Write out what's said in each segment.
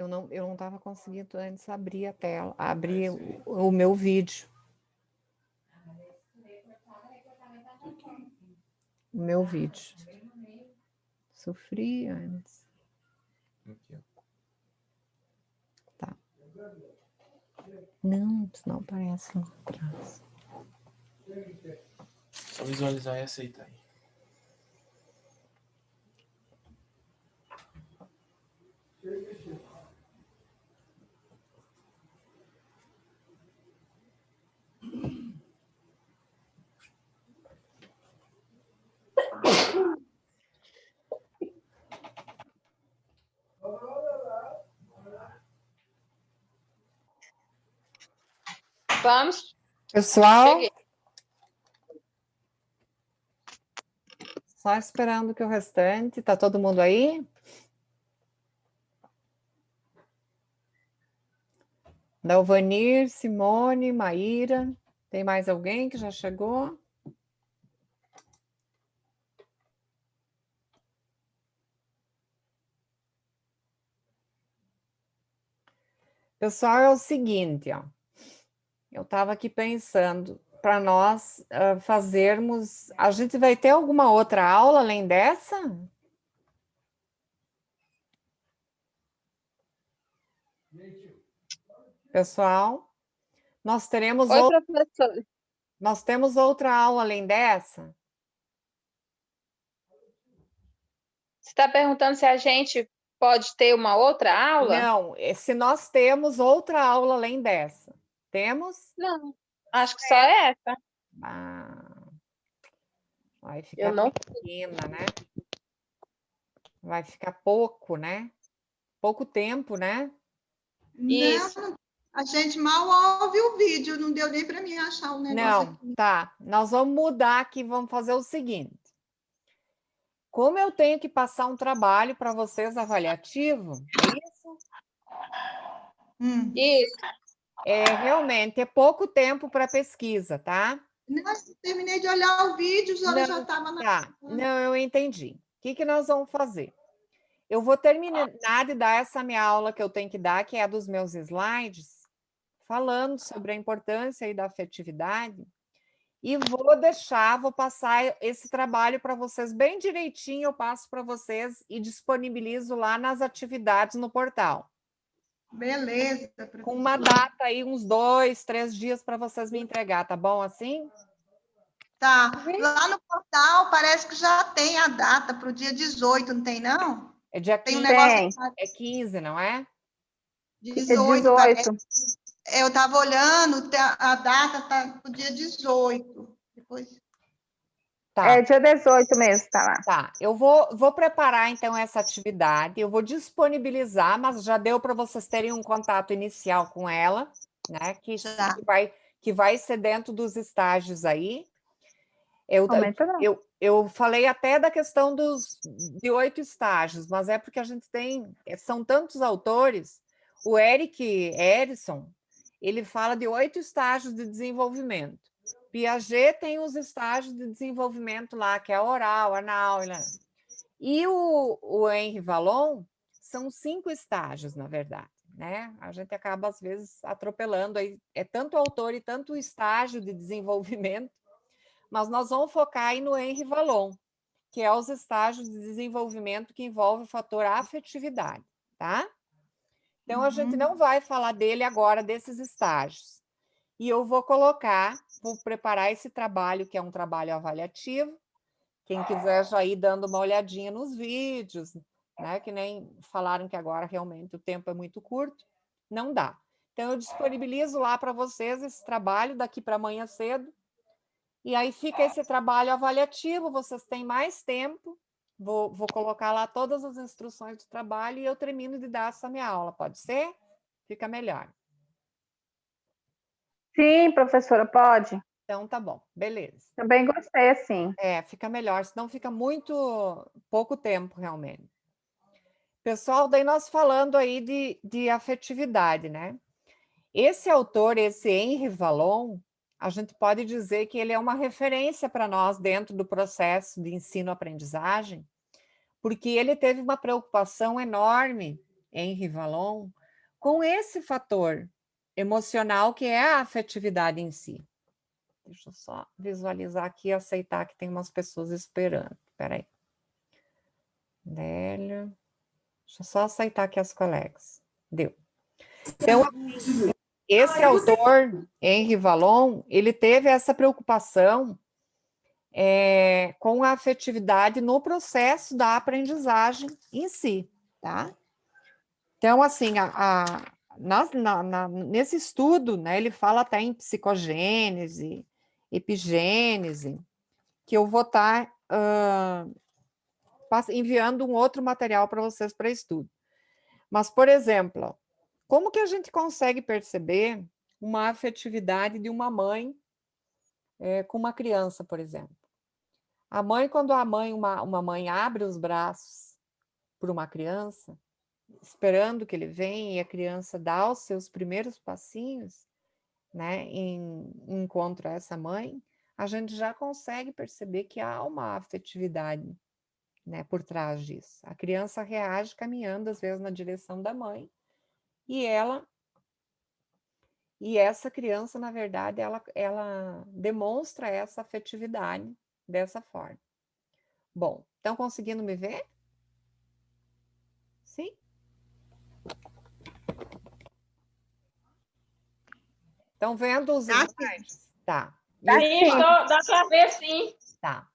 eu não estava conseguindo antes abrir a tela, abrir o meu vídeo. O meu vídeo. Sofri antes. Aqui, ó. Tá. Não aparece lá atrás. Só visualizar e aceitar aí. Vamos. Pessoal, Cheguei. só esperando que o restante. Tá todo mundo aí? Dalvanir, Simone, Maíra. Tem mais alguém que já chegou? Pessoal, é o seguinte, ó. Eu estava aqui pensando, para nós fazermos... A gente vai ter alguma outra aula além dessa? Pessoal, nós teremos Oi, professor. nós temos outra aula além dessa? Você está perguntando se a gente pode ter uma outra aula? Não, se nós temos outra aula além dessa. Temos? Não, acho que só essa. Ah, vai ficar Eu não. pequena, né? Vai ficar pouco, né? Pouco tempo, né? Isso. Não, a gente mal ouve o vídeo, não deu nem para mim achar o negócio Não, aqui. tá. Nós vamos mudar aqui, vamos fazer o seguinte. Como eu tenho que passar um trabalho para vocês avaliativo, é isso? Isso. Realmente é pouco tempo para pesquisa, tá? Não, terminei de olhar o vídeo, a senhora já estava na... Tá, não, eu entendi. O que nós vamos fazer? Eu vou terminar de dar essa minha aula que eu tenho que dar, que é a dos meus slides, falando sobre a importância aí da afetividade, e vou passar esse trabalho para vocês bem direitinho, eu passo para vocês e disponibilizo lá nas atividades no portal. Beleza, professora. Com uma data aí, uns 2, 3 dias para vocês me entregar, tá bom assim? Tá, lá no portal parece que já tem a data para o dia 18, não tem, não? É dia 15, Tem um negócio... é 15, não é? 18, parece. Eu estava olhando, a data está para o dia 18. Depois... Tá. É dia 18 mesmo, tá lá. Tá, eu vou preparar então essa atividade, eu vou disponibilizar, mas já deu para vocês terem um contato inicial com ela, né? Que vai ser dentro dos estágios aí. Eu falei até da questão de 8 estágios, mas é porque a gente são tantos autores. O Eric Erikson, ele fala de 8 estágios de desenvolvimento. Piaget tem os estágios de desenvolvimento lá, que é oral, anal, né? E o Henri Vallon são 5 estágios, na verdade, né? A gente acaba, às vezes, atropelando aí. É tanto autor e tanto estágio de desenvolvimento, mas nós vamos focar aí no Henri Vallon, que é os estágios de desenvolvimento que envolve o fator afetividade, tá? Então, a gente não vai falar dele agora, desses estágios. E eu vou preparar esse trabalho, que é um trabalho avaliativo. Quem quiser já ir dando uma olhadinha nos vídeos, né? Que nem falaram que agora realmente o tempo é muito curto, não dá. Então, eu disponibilizo lá para vocês esse trabalho daqui para amanhã cedo. E aí fica esse trabalho avaliativo, vocês têm mais tempo. Vou colocar lá todas as instruções do trabalho e eu termino de dar essa minha aula, pode ser? Fica melhor. Sim, professora, pode. Então, tá bom, beleza. Também gostei, assim. Fica melhor, senão fica muito pouco tempo, realmente. Pessoal, daí nós falando aí de afetividade, né? Esse autor, esse Henri Vallon, a gente pode dizer que ele é uma referência para nós dentro do processo de ensino-aprendizagem, porque ele teve uma preocupação enorme Henri Vallon, com esse fator emocional que é a afetividade em si. Deixa eu só visualizar aqui e aceitar que tem umas pessoas esperando. Espera aí. Délia. Deixa eu só aceitar aqui as colegas. Deu. Então, esse autor, Henri Vallon, ele teve essa preocupação com a afetividade no processo da aprendizagem em si, tá? Então, assim, nesse estudo, né, ele fala até em psicogênese, epigênese, que eu vou estar enviando um outro material para vocês para estudo. Mas, por exemplo, como que a gente consegue perceber uma afetividade de uma mãe com uma criança, por exemplo? A mãe, quando uma mãe abre os braços para uma criança, esperando que ele venha e a criança dá os seus primeiros passinhos, né, em encontro a essa mãe, a gente já consegue perceber que há uma afetividade, né, por trás disso. A criança reage caminhando, às vezes, na direção da mãe, e essa criança, na verdade, ela demonstra essa afetividade dessa forma. Bom, estão conseguindo me ver? Sim? Estão vendo os slides? Tá. Sim, dá para ver, sim. Tá.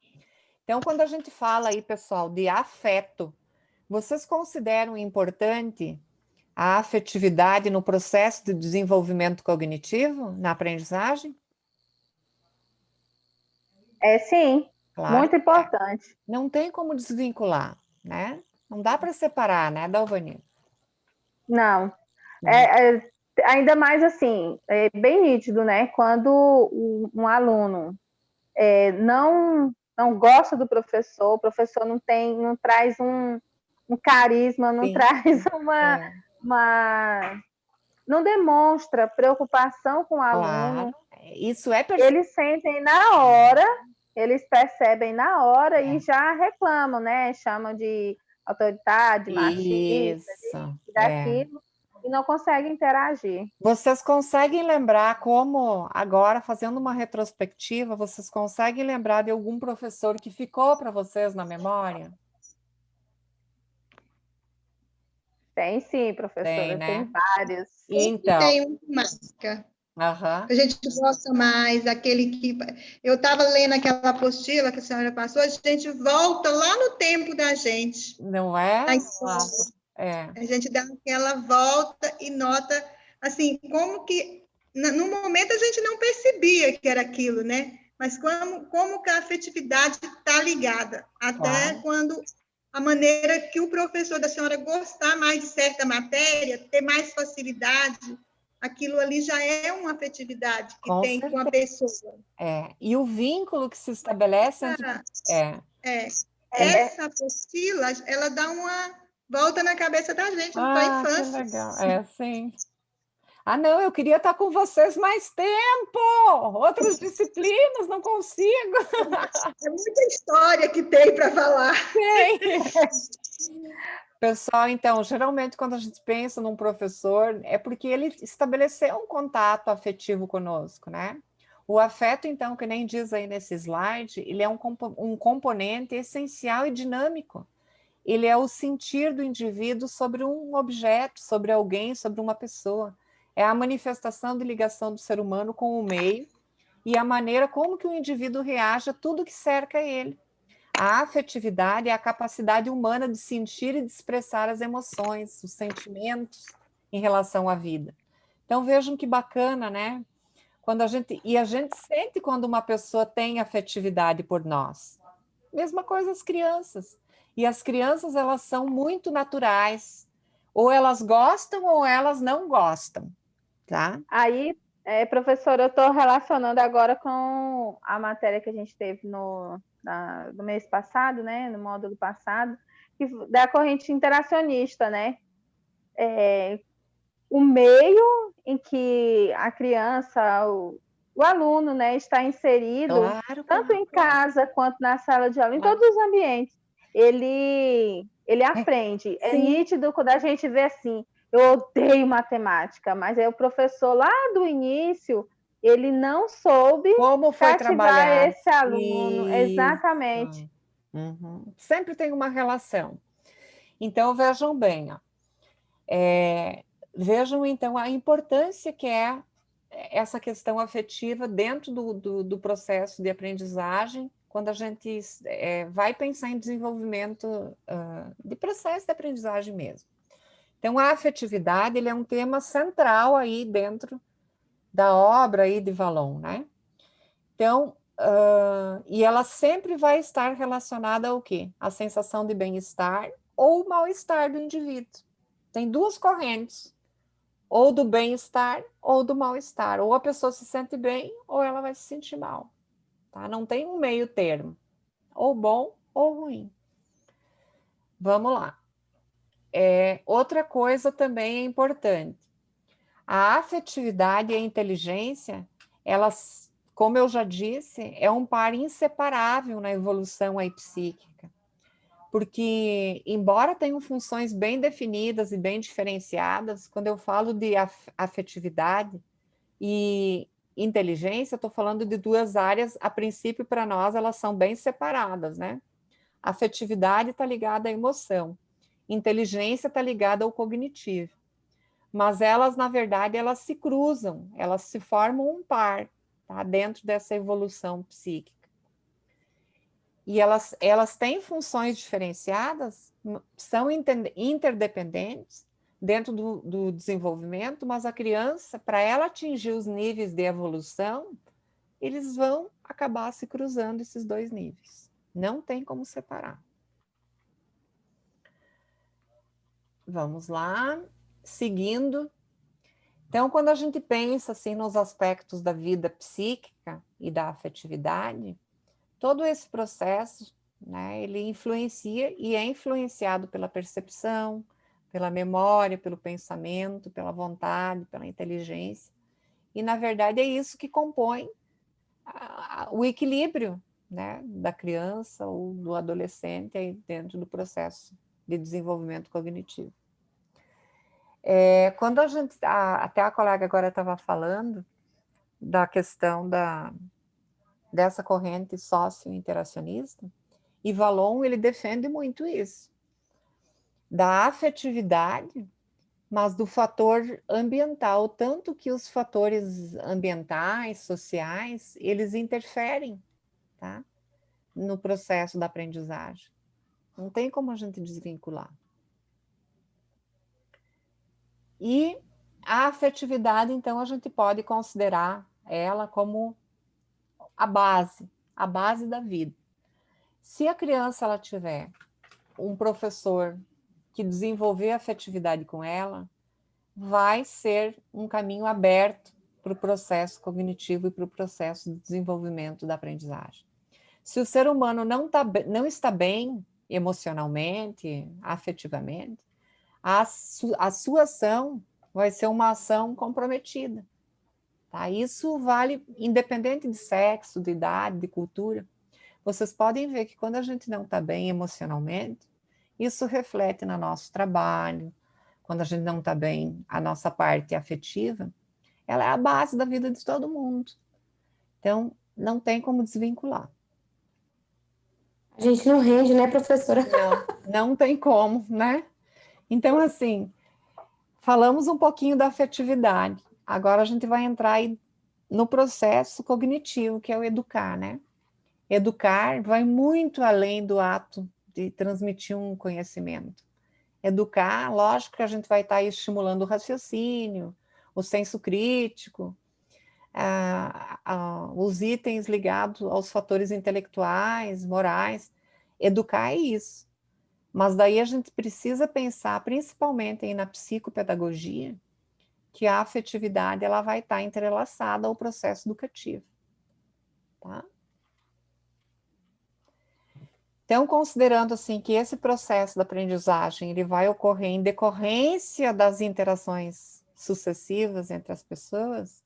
Então, quando a gente fala aí, pessoal, de afeto, vocês consideram importante a afetividade no processo de desenvolvimento cognitivo, na aprendizagem? Sim, Claro. muito importante. Não tem como desvincular, né? Não dá para separar, né, Dalvani? Não. Ainda mais assim, é bem nítido, né? Quando um aluno não gosta do professor, o professor não traz um carisma, não traz não demonstra preocupação com o aluno. Isso é Eles sentem na hora, eles percebem na hora e já reclamam, né? Chamam de autoridade, machista, daquilo, e não conseguem interagir. Vocês conseguem lembrar como, agora, fazendo uma retrospectiva, vocês conseguem lembrar de algum professor que ficou para vocês na memória? Tem sim, professora, tem vários. Então, tem um marca. A gente gosta mais, aquele que... Eu estava lendo aquela apostila que a senhora passou, a gente volta lá no tempo da gente. Não é? A gente dá aquela volta e nota, assim, como que... No momento a gente não percebia que era aquilo, né? Mas como que a afetividade está ligada. Até quando... A maneira que o professor da senhora gostar mais de certa matéria, ter mais facilidade, aquilo ali já é uma afetividade que tem com a pessoa. E o vínculo que se estabelece entre... Essa apostila, ela dá uma volta na cabeça da gente, na infância. Que legal. Sim. Não, eu queria estar com vocês mais tempo. Outras disciplinas, não consigo. É muita história que tem para falar. Tem. Pessoal, então, geralmente quando a gente pensa num professor, é porque ele estabeleceu um contato afetivo conosco, né? O afeto, então, que nem diz aí nesse slide, ele é um componente essencial e dinâmico. Ele é o sentir do indivíduo sobre um objeto, sobre alguém, sobre uma pessoa. É a manifestação de ligação do ser humano com o meio e a maneira como que o indivíduo reage a tudo que cerca ele. A afetividade é a capacidade humana de sentir e de expressar as emoções, os sentimentos em relação à vida. Então, vejam que bacana, né? A gente sente quando uma pessoa tem afetividade por nós. Mesma coisa as crianças. E as crianças, elas são muito naturais. Ou elas gostam ou elas não gostam. Tá? Aí, professora, eu estou relacionando agora com a matéria que a gente teve no mês passado, né, no módulo passado, da corrente interacionista, né? O meio em que a criança, o aluno, né, está inserido, tanto em casa quanto na sala de aula, em todos os ambientes. ele aprende. É nítido quando a gente vê assim, eu odeio matemática, mas aí o professor lá do início, ele não soube como foi cativar trabalhado esse aluno. Exatamente. Uhum. Sempre tem uma relação. Então, vejam bem, ó. Vejam, então, a importância que é essa questão afetiva dentro do processo de aprendizagem, quando a gente vai pensar em desenvolvimento de processo de aprendizagem mesmo. Então, a afetividade ele é um tema central aí dentro da obra aí de Vallon, né? Então, e ela sempre vai estar relacionada ao quê? A sensação de bem-estar ou mal-estar do indivíduo. Tem duas correntes, ou do bem-estar ou do mal-estar. Ou a pessoa se sente bem ou ela vai se sentir mal. Tá? Não tem um meio termo, ou bom ou ruim. Vamos lá. Outra coisa também é importante. A afetividade e a inteligência, elas, como eu já disse, é um par inseparável na evolução aí psíquica. Porque, embora tenham funções bem definidas e bem diferenciadas, quando eu falo de afetividade e inteligência, eu estou falando de duas áreas, a princípio, para nós, elas são bem separadas, né? A afetividade está ligada à emoção, inteligência está ligada ao cognitivo. Mas elas, na verdade, elas se cruzam, elas se formam um par, tá? Dentro dessa evolução psíquica. E elas têm funções diferenciadas, são interdependentes dentro do desenvolvimento, mas a criança, para ela atingir os níveis de evolução, eles vão acabar se cruzando esses dois níveis. Não tem como separar. Vamos lá, seguindo. Então, quando a gente pensa assim nos aspectos da vida psíquica e da afetividade, todo esse processo, né, ele influencia e é influenciado pela percepção, pela memória, pelo pensamento, pela vontade, pela inteligência. E, na verdade, é isso que compõe o equilíbrio, né, da criança ou do adolescente aí dentro do processo de desenvolvimento cognitivo. Quando a gente, até a colega agora estava falando da questão dessa corrente socio-interacionista, e Vallon, ele defende muito isso, da afetividade, mas do fator ambiental, tanto que os fatores ambientais, sociais, eles interferem, tá? No processo da aprendizagem. Não tem como a gente desvincular. E a afetividade, então, a gente pode considerar ela como a base da vida. Se a criança ela tiver um professor que desenvolver afetividade com ela, vai ser um caminho aberto para o processo cognitivo e para o processo de desenvolvimento da aprendizagem. Se o ser humano não está bem emocionalmente, afetivamente, a sua ação vai ser uma ação comprometida. Tá? Isso vale independente de sexo, de idade, de cultura. Vocês podem ver que quando a gente não está bem emocionalmente, isso reflete no nosso trabalho. Quando a gente não está bem, a nossa parte afetiva, ela é a base da vida de todo mundo. Então, não tem como desvincular. A gente não rende, né, professora? Não tem como, né? Então, assim, falamos um pouquinho da afetividade. Agora a gente vai entrar aí no processo cognitivo, que é o educar, né? Educar vai muito além do ato de transmitir um conhecimento. Educar, lógico que a gente vai estar aí estimulando o raciocínio, o senso crítico, os itens ligados aos fatores intelectuais, morais. Educar é isso. Mas daí a gente precisa pensar, principalmente aí na psicopedagogia, que a afetividade ela vai estar entrelaçada ao processo educativo. Tá? Então, considerando assim que esse processo da aprendizagem ele vai ocorrer em decorrência das interações sucessivas entre as pessoas,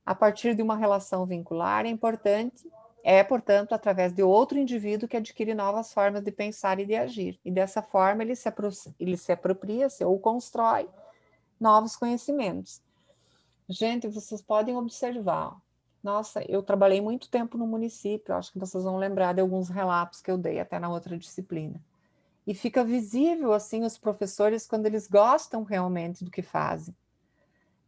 a partir de uma relação vincular, é importante É, portanto, através de outro indivíduo que adquire novas formas de pensar e de agir. E dessa forma ele se apropria-se ou constrói novos conhecimentos. Gente, vocês podem observar. Nossa, eu trabalhei muito tempo no município, acho que vocês vão lembrar de alguns relatos que eu dei até na outra disciplina. E fica visível, assim, os professores quando eles gostam realmente do que fazem.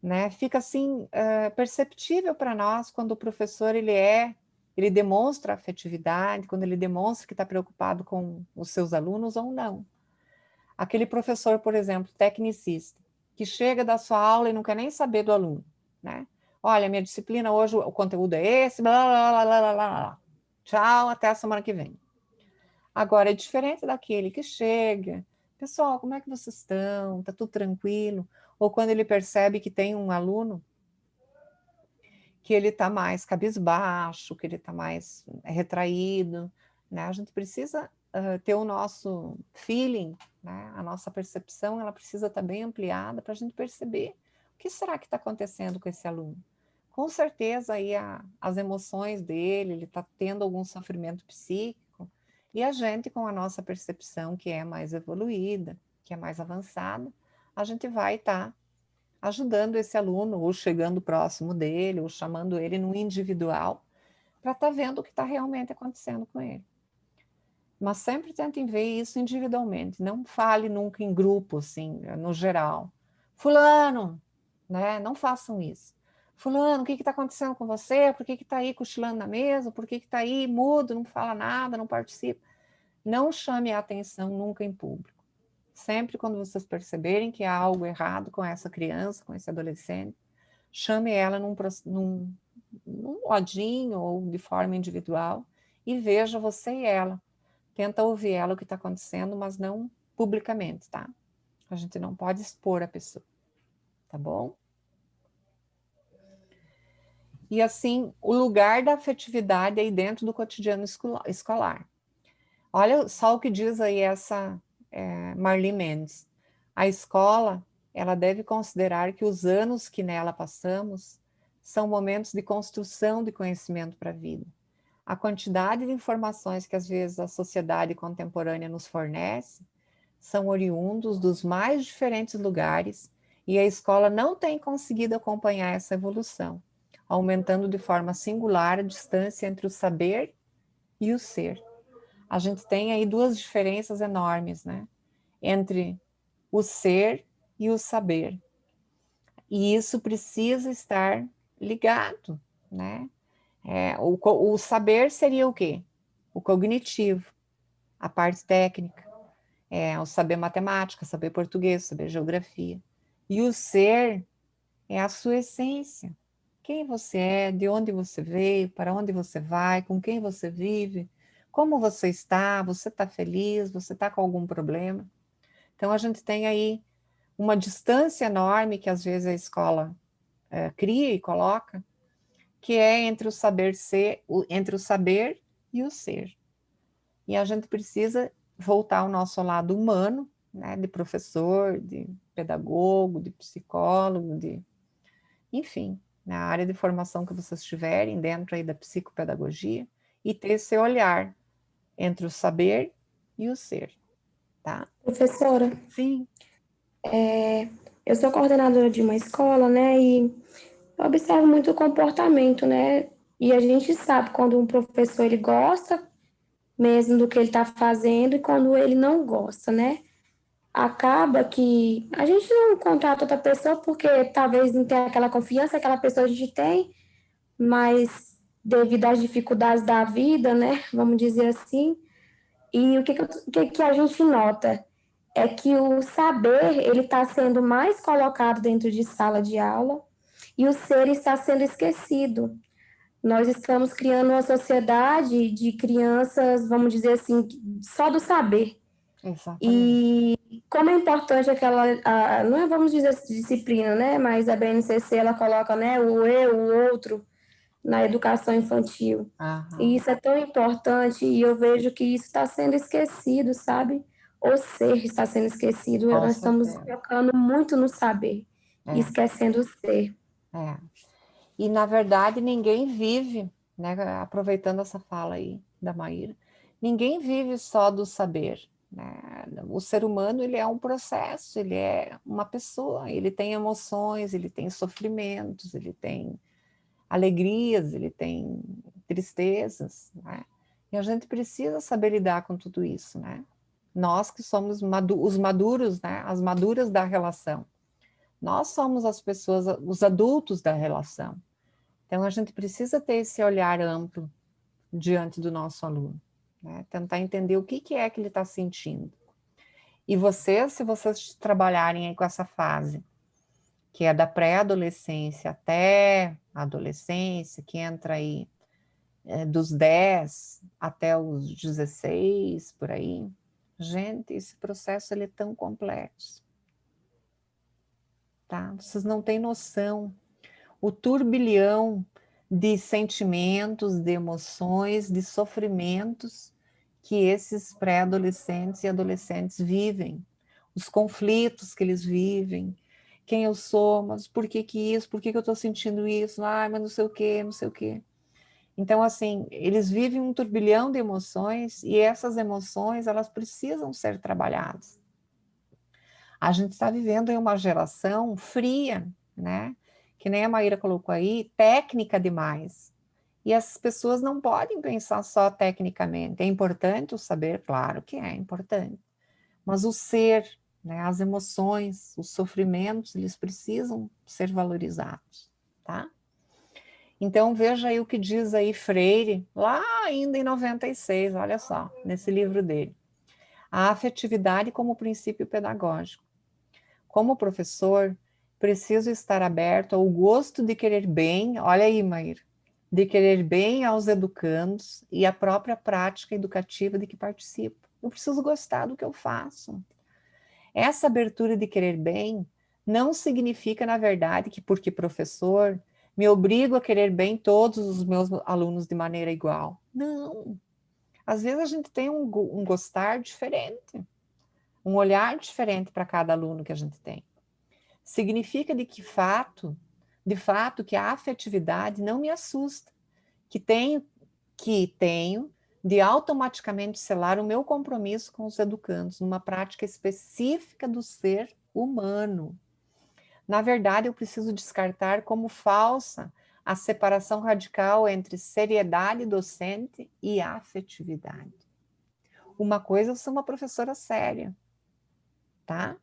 Né? Fica, assim, perceptível para nós quando o professor, ele demonstra afetividade, quando ele demonstra que está preocupado com os seus alunos ou não. Aquele professor, por exemplo, tecnicista, que chega da sua aula e não quer nem saber do aluno, né? Olha, minha disciplina hoje, o conteúdo é esse, blá, blá, blá, blá, blá, blá. Tchau, até a semana que vem. Agora, é diferente daquele que chega, pessoal, como é que vocês estão? Tá tudo tranquilo? Ou quando ele percebe que tem um aluno que ele está mais cabisbaixo, que ele está mais retraído, né? A gente precisa ter o nosso feeling, né? A nossa percepção, ela precisa estar bem ampliada para a gente perceber o que será que está acontecendo com esse aluno. Com certeza aí as emoções dele, ele está tendo algum sofrimento psíquico, e a gente, com a nossa percepção que é mais evoluída, que é mais avançada, a gente vai estar ajudando esse aluno, ou chegando próximo dele, ou chamando ele no individual, para estar vendo o que está realmente acontecendo com ele. Mas sempre tentem ver isso individualmente, não fale nunca em grupo, assim, no geral. Fulano, né? Não façam isso. Fulano, o que está acontecendo com você? Por que está aí cochilando na mesa? Por que está aí mudo, não fala nada, não participa? Não chame a atenção nunca em público. Sempre quando vocês perceberem que há algo errado com essa criança, com esse adolescente, chame ela num odinho ou de forma individual e veja você e ela. Tenta ouvir ela o que está acontecendo, mas não publicamente, tá? A gente não pode expor a pessoa, tá bom? E assim, o lugar da afetividade aí dentro do cotidiano escolar. Olha só o que diz aí essa Marli Mendes. A escola, ela deve considerar que os anos que nela passamos são momentos de construção de conhecimento para a vida. A quantidade de informações que às vezes a sociedade contemporânea nos fornece são oriundos dos mais diferentes lugares e a escola não tem conseguido acompanhar essa evolução, aumentando de forma singular a distância entre o saber e o ser. A gente tem aí duas diferenças enormes, né? Entre o ser e o saber. E isso precisa estar ligado, né? O saber seria o quê? O cognitivo, a parte técnica, o saber matemática, saber português, saber geografia. E o ser é a sua essência. Quem você é, de onde você veio, para onde você vai, com quem você vive, como você está feliz, você está com algum problema. Então, a gente tem aí uma distância enorme que às vezes a escola cria e coloca, que é entre o saber ser, entre o saber e o ser. E a gente precisa voltar ao nosso lado humano, né, de professor, de pedagogo, de psicólogo, enfim, na área de formação que vocês tiverem dentro aí da psicopedagogia, e ter esse olhar entre o saber e o ser, tá? Professora? Sim. Eu sou coordenadora de uma escola, né, e eu observo muito o comportamento, né, e a gente sabe quando um professor, ele gosta mesmo do que ele está fazendo e quando ele não gosta, né? Acaba que a gente não contrata outra pessoa porque talvez não tenha aquela confiança que aquela pessoa a gente tem, mas devido às dificuldades da vida, né, vamos dizer assim, e o que a gente nota é que o saber, ele está sendo mais colocado dentro de sala de aula e o ser está sendo esquecido. Nós estamos criando uma sociedade de crianças, vamos dizer assim, só do saber. Exatamente. E como é importante aquela, não é, vamos dizer disciplina, né? Mas a BNCC, ela coloca, né, o eu, o outro, na educação infantil. Aham. E isso é tão importante e eu vejo que isso está sendo esquecido, sabe? O ser está sendo esquecido. Com Nós estamos certeza. focando muito no saber e esquecendo o ser. E, na verdade, ninguém vive né, aproveitando essa fala aí da Maíra, ninguém vive só do saber, né? O ser humano, ele é um processo, ele é uma pessoa, ele tem emoções, ele tem sofrimentos, ele tem alegrias, ele tem tristezas, né? E a gente precisa saber lidar com tudo isso, né? Nós que somos os maduros, né? As maduras da relação. Nós somos as pessoas, os adultos da relação. Então, a gente precisa ter esse olhar amplo diante do nosso aluno, né? Tentar entender o que é que ele está sentindo. E vocês, se vocês trabalharem aí com essa fase, que é da pré-adolescência até a adolescência, que entra aí dos 10 até os 16, por aí. Gente, esse processo ele é tão complexo. Tá? Vocês não têm noção. O turbilhão de sentimentos, de emoções, de sofrimentos que esses pré-adolescentes e adolescentes vivem. Os conflitos que eles vivem. Quem eu sou, mas por que isso? Por que eu estou sentindo isso? Ai, mas não sei o quê, não sei o quê. Então, assim, eles vivem um turbilhão de emoções e essas emoções, elas precisam ser trabalhadas. A gente está vivendo em uma geração fria, né? Que nem a Maíra colocou aí, técnica demais. E as pessoas não podem pensar só tecnicamente. É importante o saber, claro que é importante. Mas o ser, né, as emoções, os sofrimentos, eles precisam ser valorizados, tá? Então, veja aí o que diz aí Freire, lá ainda em 96, olha só, nesse livro dele. A afetividade como princípio pedagógico. Como professor, preciso estar aberto ao gosto de querer bem, olha aí, Maíra, de querer bem aos educandos e à própria prática educativa de que participo. Eu preciso gostar do que eu faço. Essa abertura de querer bem não significa, na verdade, que porque professor me obrigo a querer bem todos os meus alunos de maneira igual. Não. Às vezes a gente tem um gostar diferente, um olhar diferente para cada aluno que a gente tem. Significa de fato, que a afetividade não me assusta, que tenho de automaticamente selar o meu compromisso com os educandos numa prática específica do ser humano. Na verdade, eu preciso descartar como falsa a separação radical entre seriedade docente e afetividade. Uma coisa é ser uma professora séria, tá?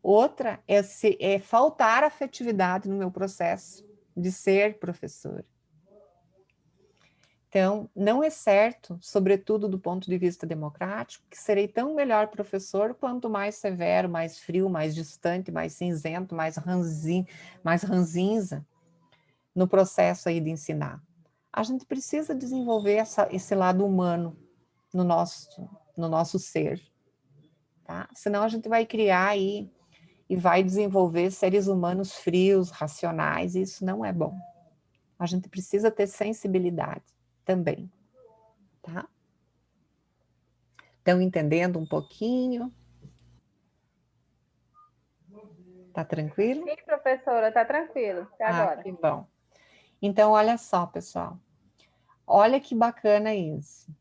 Outra é faltar afetividade no meu processo de ser professora. Então, não é certo, sobretudo do ponto de vista democrático, que serei tão melhor professor quanto mais severo, mais frio, mais distante, mais cinzento, mais ranzinza no processo aí de ensinar. A gente precisa desenvolver esse lado humano no nosso ser, tá? Senão a gente vai criar aí e vai desenvolver seres humanos frios, racionais, e isso não é bom. A gente precisa ter sensibilidade também, tá? Estão entendendo um pouquinho? Tá tranquilo? Sim, professora, tá tranquilo, até agora. Que bom. Então, olha só, pessoal. Olha que bacana isso.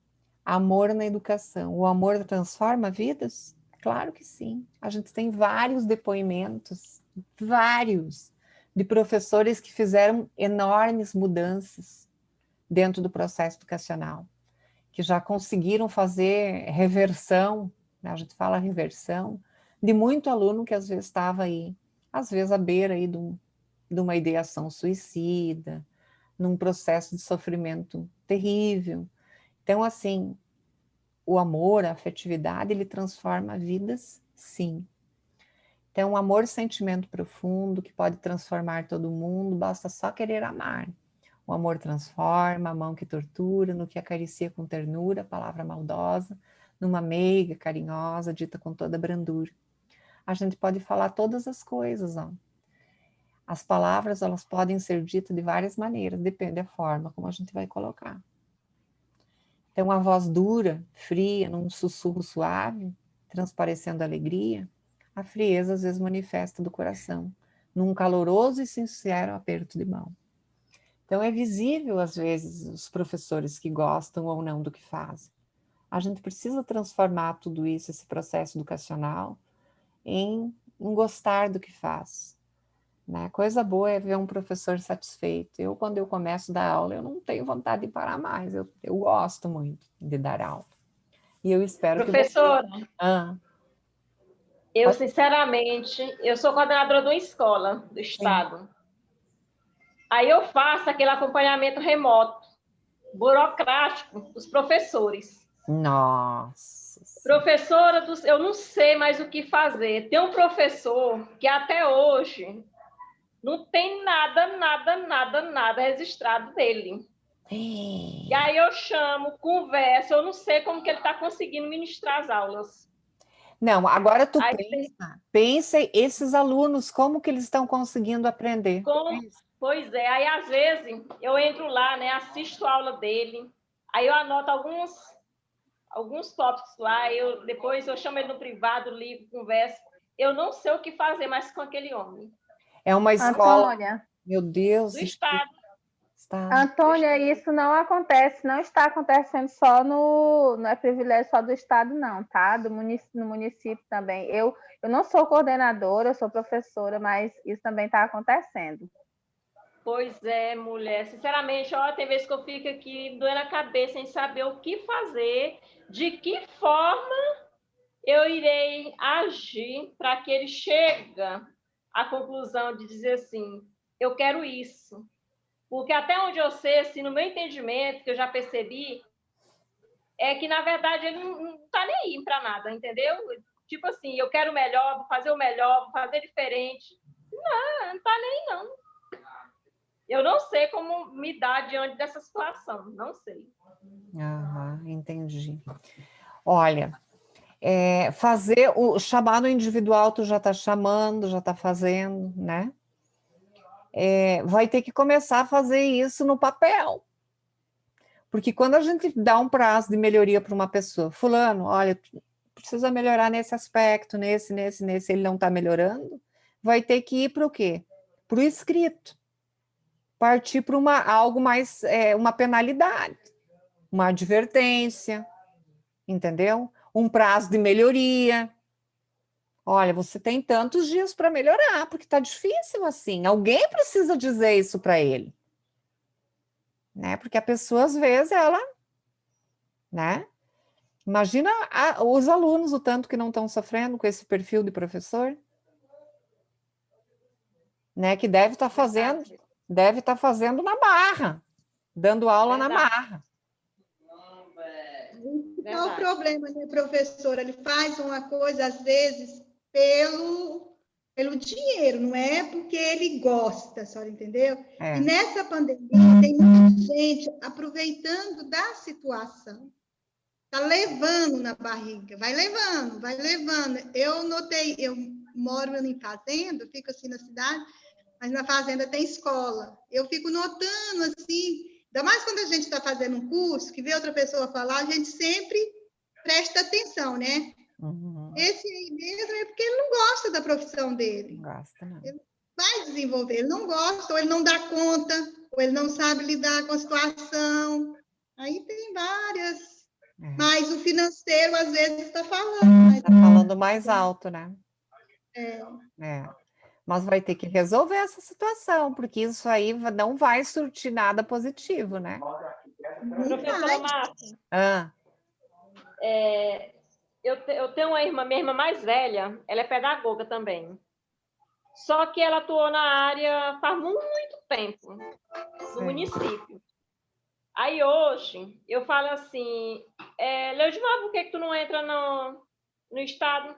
Amor na educação. O amor transforma vidas? Claro que sim. A gente tem vários depoimentos, vários, de professores que fizeram enormes mudanças dentro do processo educacional, que já conseguiram fazer reversão, né? A gente fala reversão, de muito aluno que às vezes estava aí, às vezes à beira aí de uma ideação suicida, num processo de sofrimento terrível. Então, assim, o amor, a afetividade, ele transforma vidas, sim. Então, o amor, sentimento profundo, que pode transformar todo mundo, basta só querer amar. O amor transforma, a mão que tortura, no que acaricia com ternura, palavra maldosa, numa meiga, carinhosa, dita com toda brandura. A gente pode falar todas as coisas, ó. As palavras, elas podem ser ditas de várias maneiras, depende da forma como a gente vai colocar. Então, a voz dura, fria, num sussurro suave, transparecendo alegria, a frieza às vezes manifesta do coração, num caloroso e sincero aperto de mão. Então, é visível, às vezes, os professores que gostam ou não do que fazem. A gente precisa transformar tudo isso, esse processo educacional, em um gostar do que faz. Né? Coisa boa é ver um professor satisfeito. Eu, quando eu começo a dar aula, eu não tenho vontade de parar mais. Eu gosto muito de dar aula. E eu espero Professora, que você... eu, sinceramente, eu sou coordenadora de uma escola do estado. Sim. Aí eu faço aquele acompanhamento remoto, burocrático, dos professores. Nossa. Professora, eu não sei mais o que fazer. Tem um professor que até hoje não tem nada registrado dele. E aí eu chamo, converso, eu não sei como que ele está conseguindo ministrar as aulas. Não, agora tu pensa esses alunos, como que eles estão conseguindo aprender? Pois é, aí às vezes eu entro lá, né, assisto a aula dele, aí eu anoto alguns tópicos lá, depois eu chamo ele no privado, ligo, converso. Eu não sei o que fazer mais com aquele homem. É uma escola... Antônia. Meu Deus. Do estado. Antônia, isso não acontece, não está acontecendo só não é privilégio só do estado, não, tá? No município também. Eu não sou coordenadora, eu sou professora, mas isso também está acontecendo. Pois é, mulher. Sinceramente, tem vezes que eu fico aqui doendo a cabeça sem saber o que fazer, de que forma eu irei agir para que ele chegue à conclusão de dizer assim, eu quero isso. Porque até onde eu sei, assim, no meu entendimento, que eu já percebi, é que, na verdade, ele não está nem aí para nada, entendeu? Tipo assim, eu quero o melhor, vou fazer o melhor, vou fazer diferente. Não está nem não. Eu não sei como me dar diante dessa situação, não sei. Entendi. Olha, chamar no individual, tu já está chamando, já está fazendo, né? Vai ter que começar a fazer isso no papel. Porque quando a gente dá um prazo de melhoria para uma pessoa, fulano, olha, precisa melhorar nesse aspecto, nesse, ele não está melhorando, vai ter que ir para o quê? Para o escrito. Partir para algo mais, uma penalidade, uma advertência, entendeu? Um prazo de melhoria. Olha, você tem tantos dias para melhorar, porque está difícil assim. Alguém precisa dizer isso para ele. Né? Porque a pessoa, às vezes, ela... Né? Imagina os alunos, o tanto que não estão sofrendo com esse perfil de professor. Né? Que deve estar fazendo na marra, dando aula na marra. Qual o problema, né, professora? Ele faz uma coisa, às vezes, pelo dinheiro, não é porque ele gosta, a senhora entendeu? E nessa pandemia tem muita gente aproveitando da situação. Está levando na barriga, vai levando. Eu notei, eu moro em fazenda, fico assim na cidade, mas na fazenda tem escola. Eu fico notando assim, ainda mais quando a gente está fazendo um curso, que vê outra pessoa falar, a gente sempre presta atenção, né? Uhum. Esse aí mesmo é porque ele não gosta da profissão dele. Não gosta, não. Ele vai desenvolver, ele não gosta, ou ele não dá conta, ou ele não sabe lidar com a situação. Aí tem várias. Mas o financeiro, às vezes, está falando. Está falando mais alto, né? Mas vai ter que resolver essa situação, porque isso aí não vai surtir nada positivo, né? Professora Márcia, eu tenho uma irmã, minha irmã mais velha, ela é pedagoga também. Só que ela atuou na área faz muito tempo, no município. Aí hoje, eu falo assim, Leudimar, por que tu não entra no estado?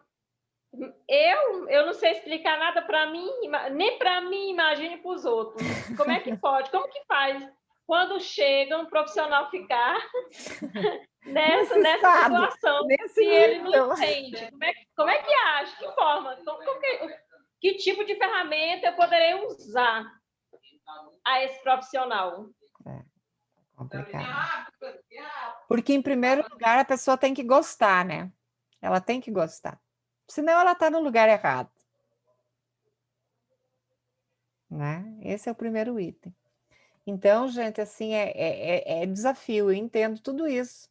Eu não sei explicar nada para mim, nem para mim, imagine para os outros. Como é que pode? Como que faz quando chega um profissional ficar nessa situação se ele não entende? Como é que age? Que forma? Que tipo de ferramenta eu poderei usar a esse profissional? Complicado. Porque, em primeiro lugar, a pessoa tem que gostar, né? Ela tem que gostar. Senão, ela está no lugar errado. Né? Esse é o primeiro item. Então, gente, assim, é desafio, eu entendo tudo isso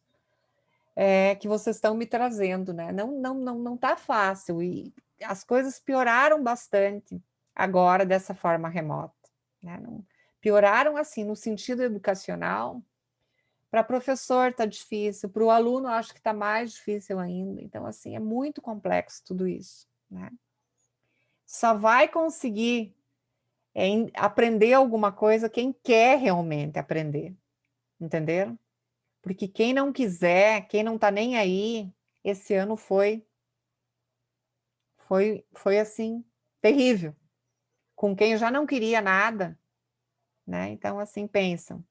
que vocês estão me trazendo, né? Não tá fácil, e as coisas pioraram bastante agora dessa forma remota, né? Pioraram, assim, no sentido educacional. Para professor está difícil, para o aluno acho que está mais difícil ainda. Então, assim, é muito complexo tudo isso, né? Só vai conseguir aprender alguma coisa quem quer realmente aprender, entenderam? Porque quem não quiser, quem não está nem aí, esse ano foi assim, terrível. Com quem já não queria nada, né? Então, assim, pensam.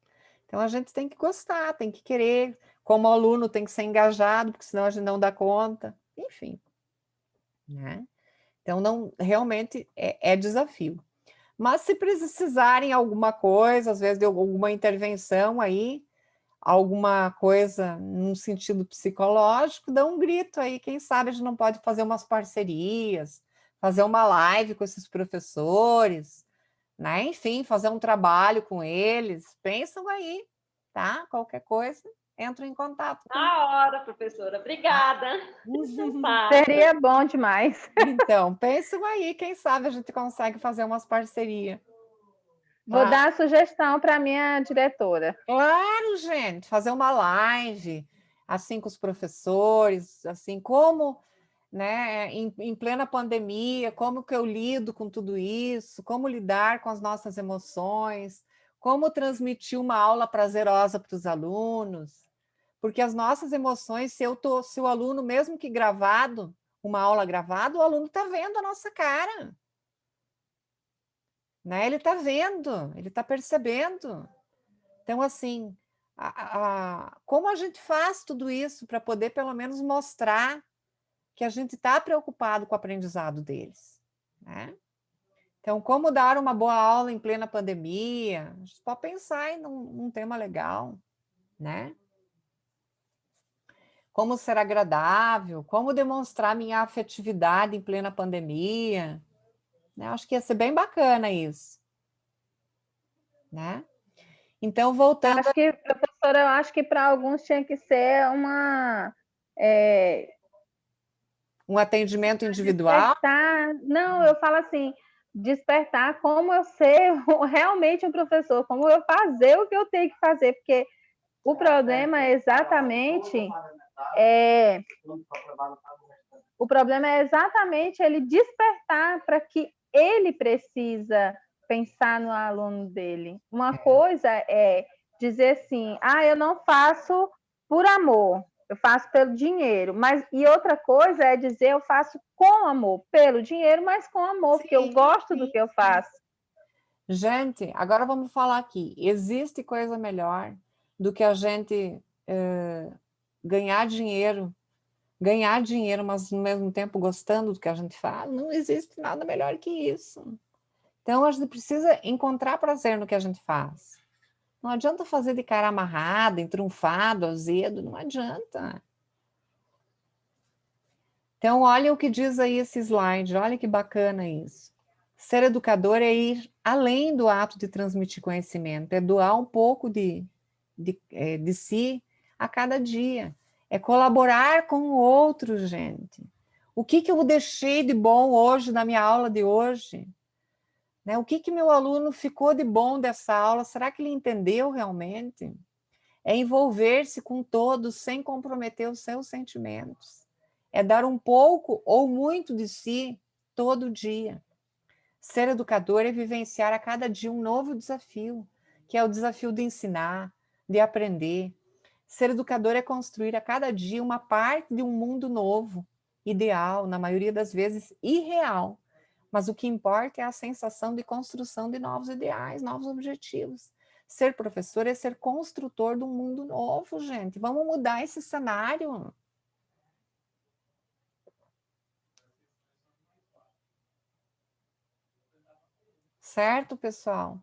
Então, a gente tem que gostar, tem que querer. Como aluno, tem que ser engajado, porque senão a gente não dá conta. Enfim, né? Então, realmente é desafio. Mas se precisarem alguma coisa, às vezes de alguma intervenção aí, alguma coisa num sentido psicológico, dá um grito aí. Quem sabe a gente não pode fazer umas parcerias, fazer uma live com esses professores, né? Enfim, fazer um trabalho com eles. Pensam aí, tá? Qualquer coisa, entro em contato. Na hora, professora. Obrigada. Seria bom demais. Então, pensam aí, quem sabe a gente consegue fazer umas parcerias. Vou dar a sugestão para a minha diretora. Claro, gente, fazer uma live, assim, com os professores, assim, como, né, em plena pandemia, como que eu lido com tudo isso, como lidar com as nossas emoções, como transmitir uma aula prazerosa para os alunos, porque as nossas emoções, se o aluno, mesmo que gravado, uma aula gravada, o aluno está vendo a nossa cara. Né? Ele está vendo, ele está percebendo. Então, assim, como a gente faz tudo isso para poder, pelo menos, mostrar que a gente está preocupado com o aprendizado deles, né? Então, como dar uma boa aula em plena pandemia? A gente pode pensar em um tema legal, né? Como ser agradável, como demonstrar minha afetividade em plena pandemia, né? Acho que ia ser bem bacana isso, né? Então, voltando... Professora, eu acho que para alguns tinha que ser um atendimento individual? Não, eu falo assim, despertar como eu ser realmente um professor, como eu fazer o que eu tenho que fazer, porque o problema é exatamente ele despertar para que ele precisa pensar no aluno dele. Uma coisa é dizer assim, eu não faço por amor, eu faço pelo dinheiro, e outra coisa é dizer eu faço com amor, pelo dinheiro, mas com amor, porque eu gosto do que eu faço. Gente, agora vamos falar aqui, existe coisa melhor do que a gente ganhar dinheiro, mas no mesmo tempo gostando do que a gente faz? Não existe nada melhor que isso. Então, a gente precisa encontrar prazer no que a gente faz. Não adianta fazer de cara amarrada, entrunfado, azedo, não adianta. Então, olha o que diz aí esse slide, olha que bacana isso. Ser educador é ir além do ato de transmitir conhecimento, é doar um pouco de si a cada dia, é colaborar com o outro, gente. O que eu deixei de bom hoje na minha aula de hoje? Né? O que meu aluno ficou de bom dessa aula? Será que ele entendeu realmente? É envolver-se com todos sem comprometer os seus sentimentos. É dar um pouco ou muito de si todo dia. Ser educador é vivenciar a cada dia um novo desafio, que é o desafio de ensinar, de aprender. Ser educador é construir a cada dia uma parte de um mundo novo, ideal, na maioria das vezes irreal. Mas o que importa é a sensação de construção de novos ideais, novos objetivos. Ser professor é ser construtor de um mundo novo, gente. Vamos mudar esse cenário. Certo, pessoal?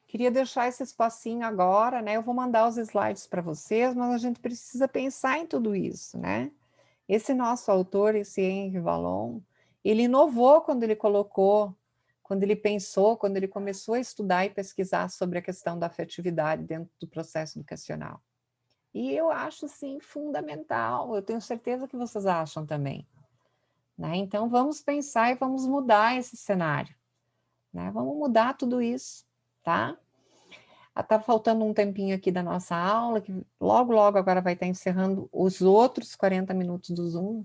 Queria deixar esse espacinho agora, né? Eu vou mandar os slides para vocês, mas a gente precisa pensar em tudo isso, né? Esse nosso autor, esse Henri Vallon, ele inovou quando ele colocou quando ele pensou, quando ele começou a estudar e pesquisar sobre a questão da afetividade dentro do processo educacional. E eu acho, sim, fundamental, eu tenho certeza que vocês acham também. Né? Então, vamos pensar e vamos mudar esse cenário. Né? Vamos mudar tudo isso, tá? Está faltando um tempinho aqui da nossa aula, que logo, logo agora vai estar encerrando os outros 40 minutos do Zoom.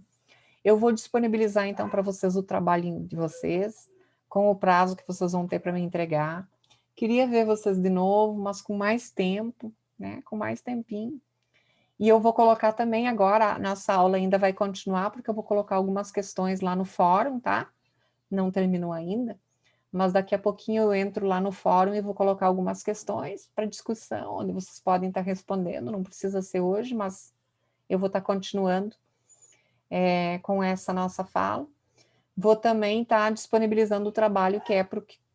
Eu vou disponibilizar, então, para vocês o trabalhinho de vocês, com o prazo que vocês vão ter para me entregar. Queria ver vocês de novo, mas com mais tempo, né? Com mais tempinho. E eu vou colocar também agora, a nossa aula ainda vai continuar, porque eu vou colocar algumas questões lá no fórum, tá? Não terminou ainda, mas daqui a pouquinho eu entro lá no fórum e vou colocar algumas questões para discussão, onde vocês podem estar respondendo, não precisa ser hoje, mas eu vou estar continuando com essa nossa fala. Vou também estar disponibilizando o trabalho que é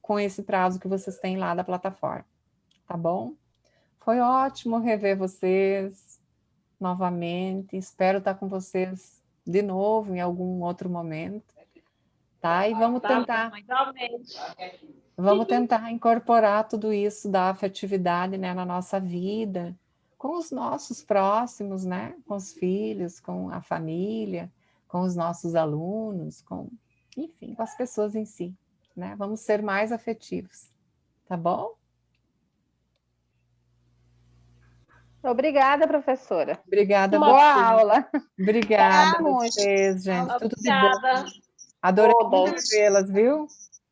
com esse prazo que vocês têm lá da plataforma, tá bom? Foi ótimo rever vocês novamente, espero estar com vocês de novo em algum outro momento, tá? E vamos tentar incorporar tudo isso da afetividade, né, na nossa vida, com os nossos próximos, né, com os filhos, com a família, com os nossos alunos, enfim, com as pessoas em si, né? Vamos ser mais afetivos, tá bom? Obrigada, professora. Obrigada a Boa aula. Obrigada a vocês, gente. Tudo de bom. Adorei muito revê-las, viu?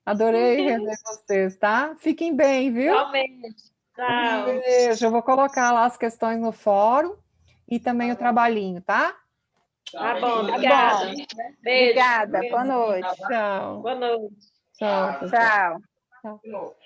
Adorei rever vocês, tá? Fiquem bem, viu? Realmente. Tchau. Um beijo. Eu vou colocar lá as questões no fórum e também o trabalhinho, tá? Tá bom, Tá obrigada. bom. Beijo. Obrigada. Boa noite. Tchau. Boa noite. Tchau. Tchau. Tchau.